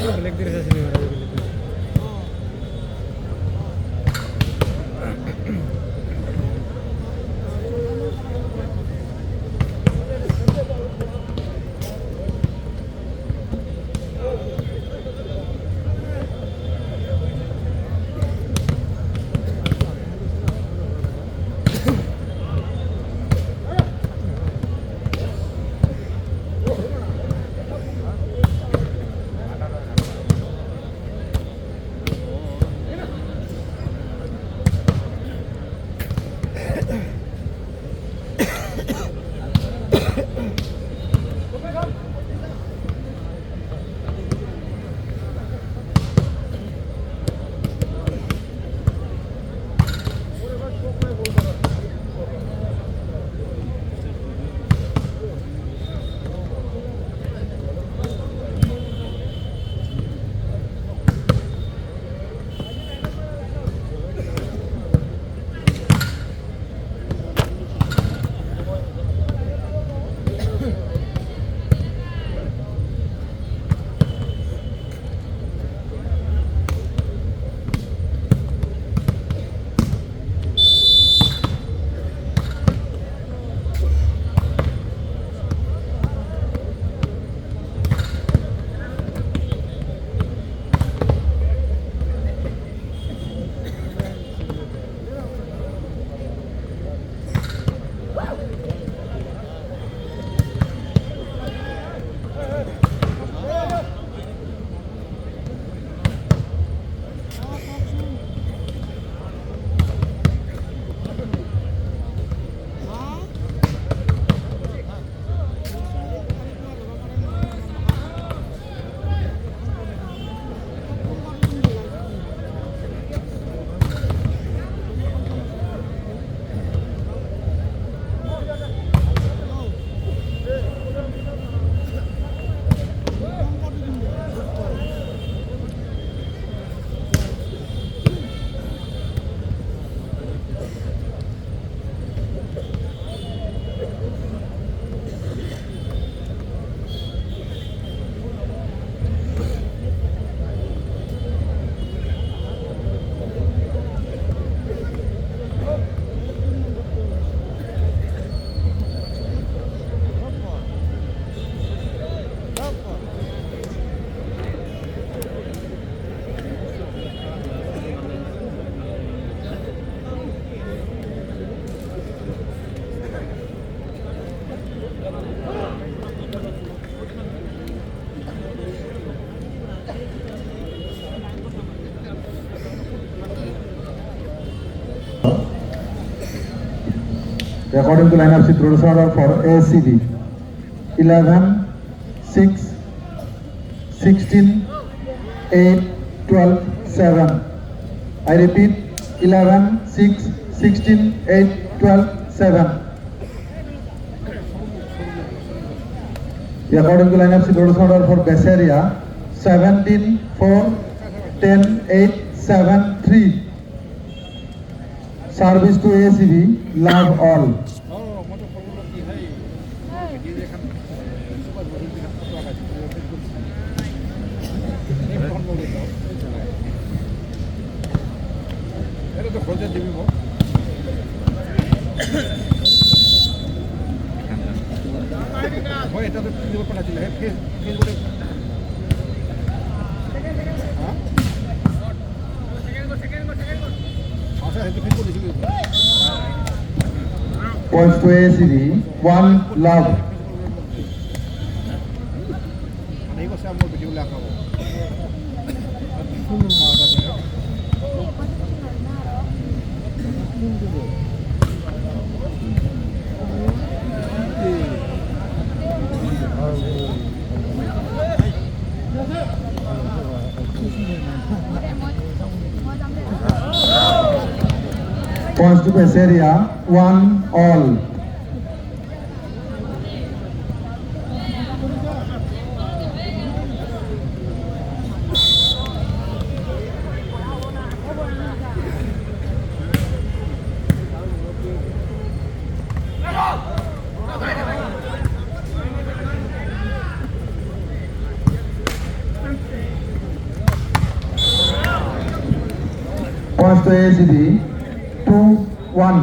Black dire sa sini mara. According to lineup, introduction order for ACB 11, 6, 16, 8, 12, 7. I repeat 11, 6, 16, 8, 12, 7. According to lineup, introduction order for Besseria 17, 4, 10, 8, 7, 3. Service to ACB, love all. Points to ACB, 1 love. Points to Besseria, 1 all. Points to ACB 2-1.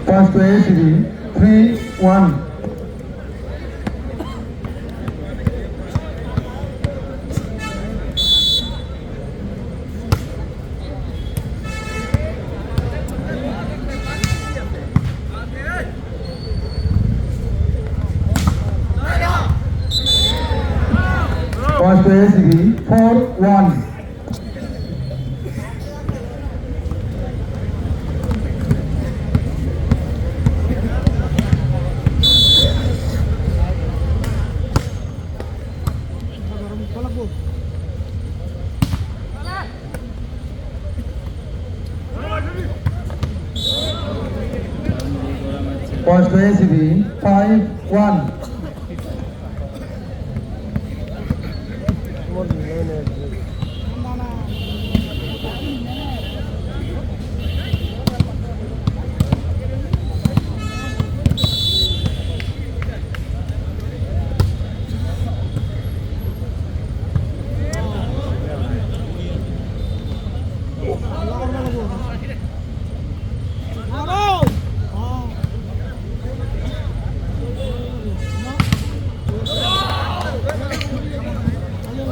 Points to ACB 3-1. Points to ACB 4-1. Points to ACB 5-1.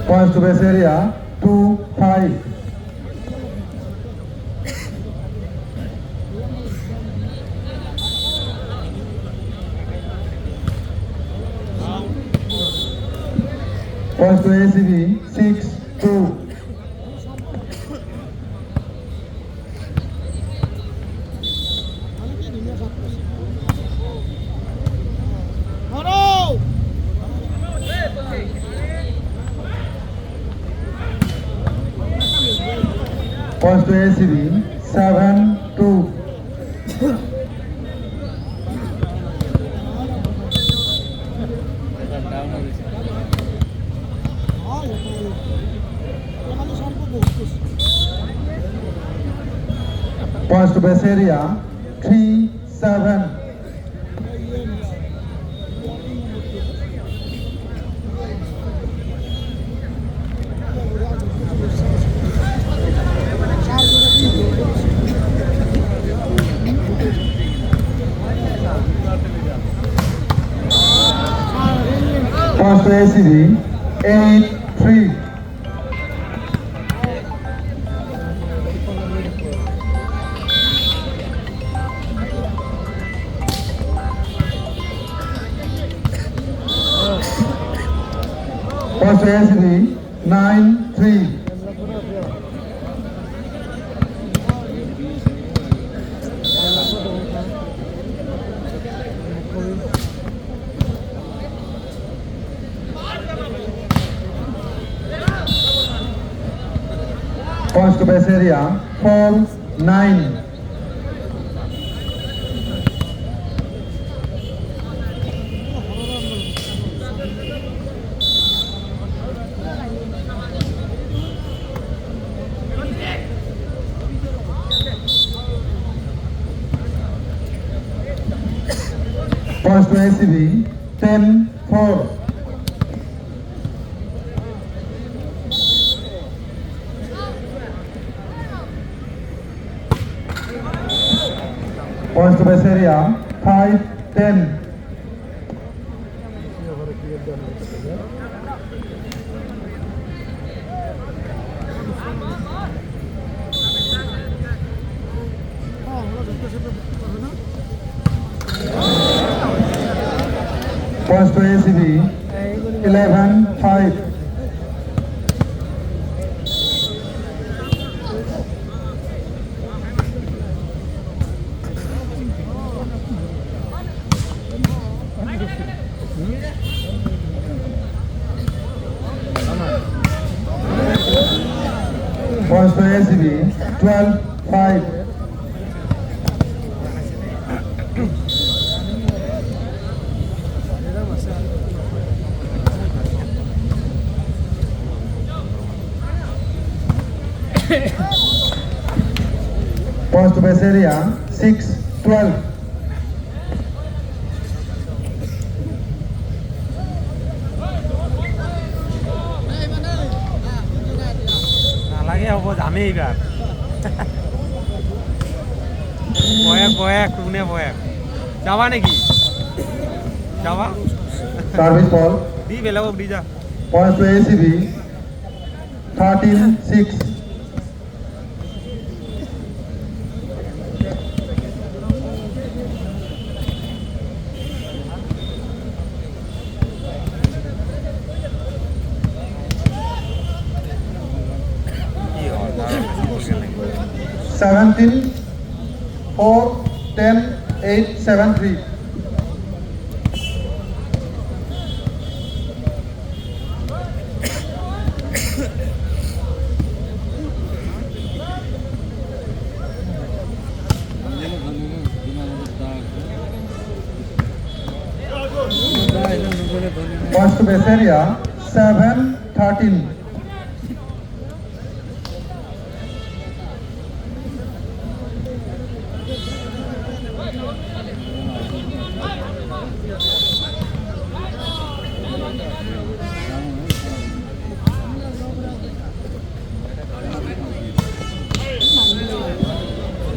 Points to base area 2-5. Points to ACB 6-2. Points to ACB 7-2. Points to base area 3-7. Points to ACB 8-3. Points to ACB 9-3. Points to base area 4-9. Points to ACB 10-4. Points to base area 5-10. Points to ACB 11-5. Points to ACB 12-5. Post base area 6-12. নালাগে হ'ব যামেই এইবাৰ বয়াক কোনে বয়াক যাবা নেকি যাবা Service ball. দি বেলেগক দি যা Points to ACB 13-6. কি হয় তাৰ 17-4, 10-8, 7-3. Points to base area 7-13.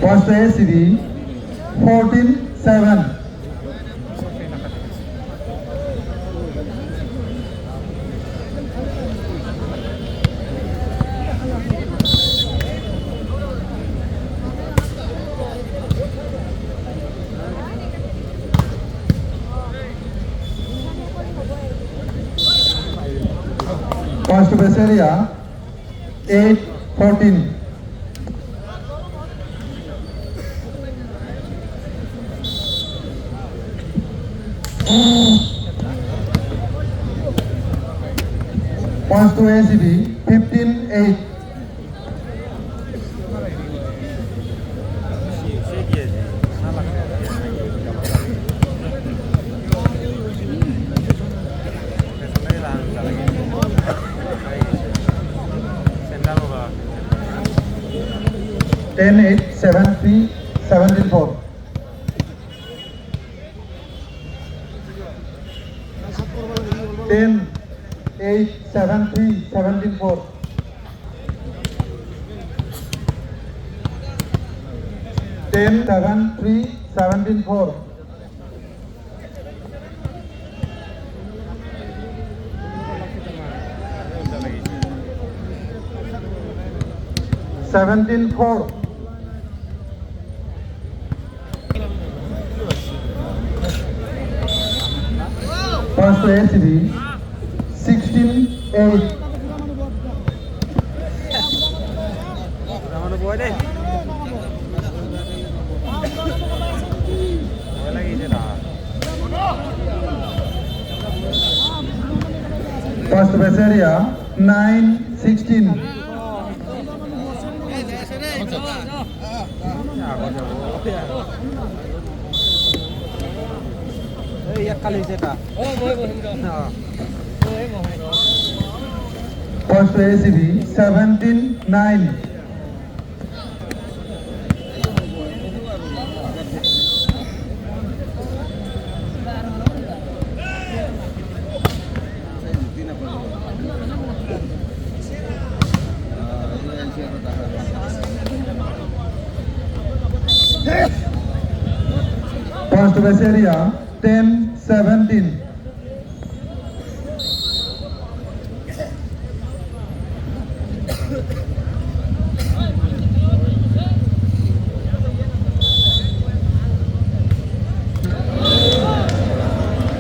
Points to ACB 14-7. Points to base area 8-14. Points to ACB 15-8. সে কি আছে না লাগছে সেন্টার বাবা 10-8, 7-3, 17-4. Ten, 8, 7-3, 17-4. 10-7-3, 17-4. 17-4. Points to ACB 16-8. রামানো বয় দেই ভয় লাগিছে না Points to base area 9-16. এই এক কালি সেটা Points to ACB 17-9. Points to base area 10-17.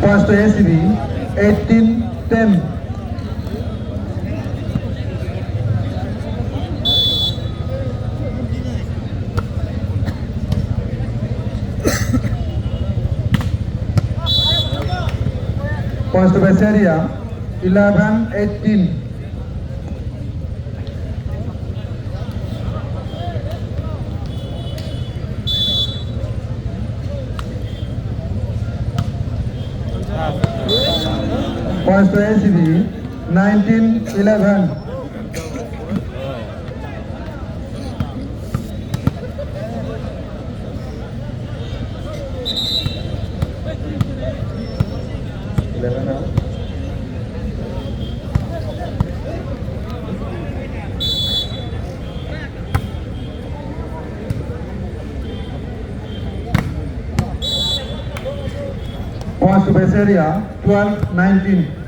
Points to ACB 18-10. Points to base area 11-18. Points to ACB 19-11. 11 out. Points to base area 12-19.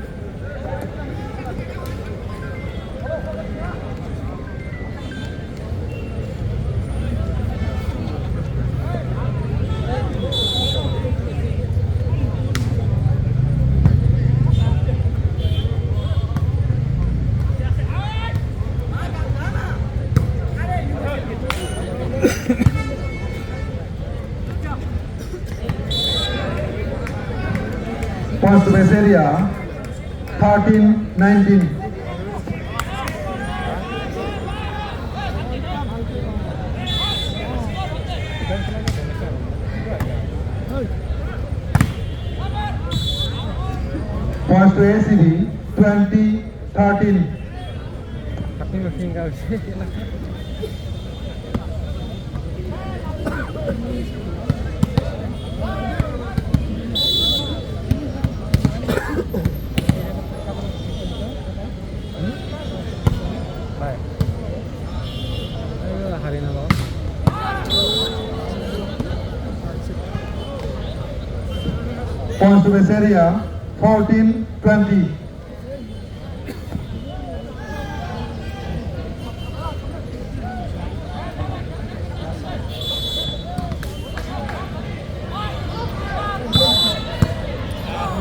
Points to base area 13-19. Points to ACB 20-13. Tapi masih enggak sih. Baik. Ayo hari ini loh. Points to base area 14-20.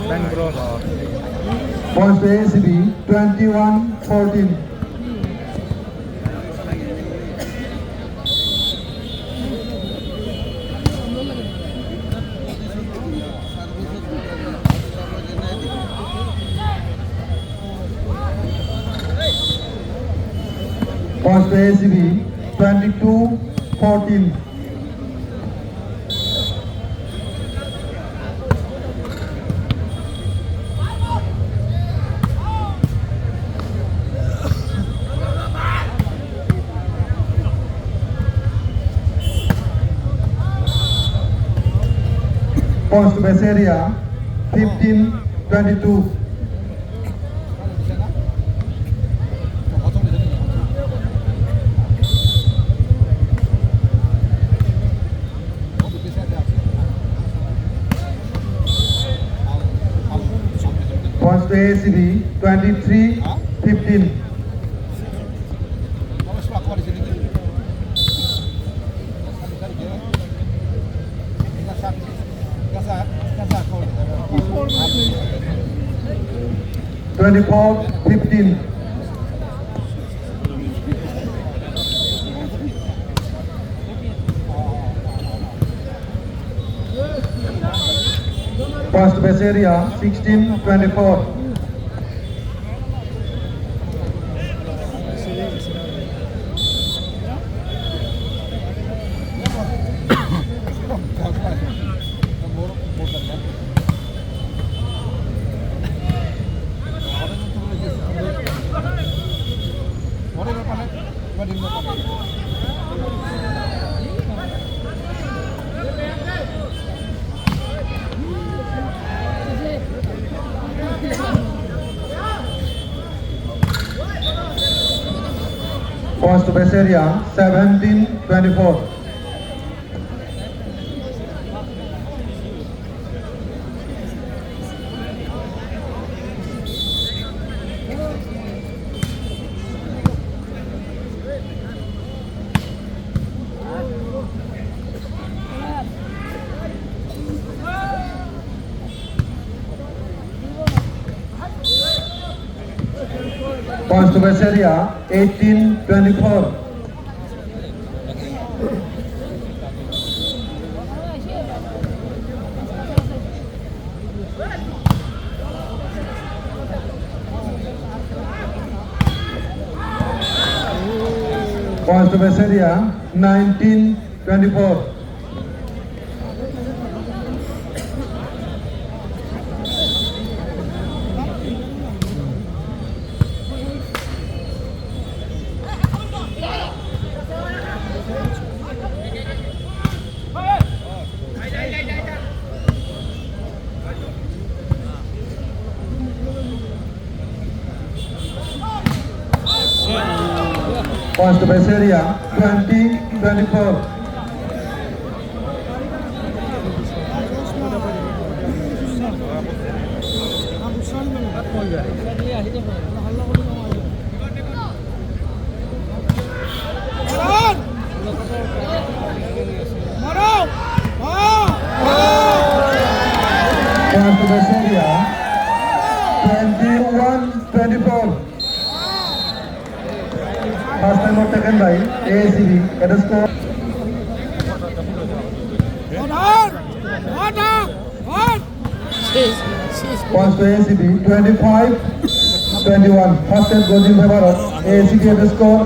Dan bro. Points to ACB 21-14. Points to ACB 22-14. Points to base area 15-22. Points to ACB 23-15. Twenty-four, 15. Points to base area 16-24. Points to base area 17-24. Points to base area 18-24. Points to base area 19-24. Points to base area 20-24. Points to base area 21-24. First time out taken by AACB at a score. Points to AACB 25-21. First set goes in favor of AACB at the score.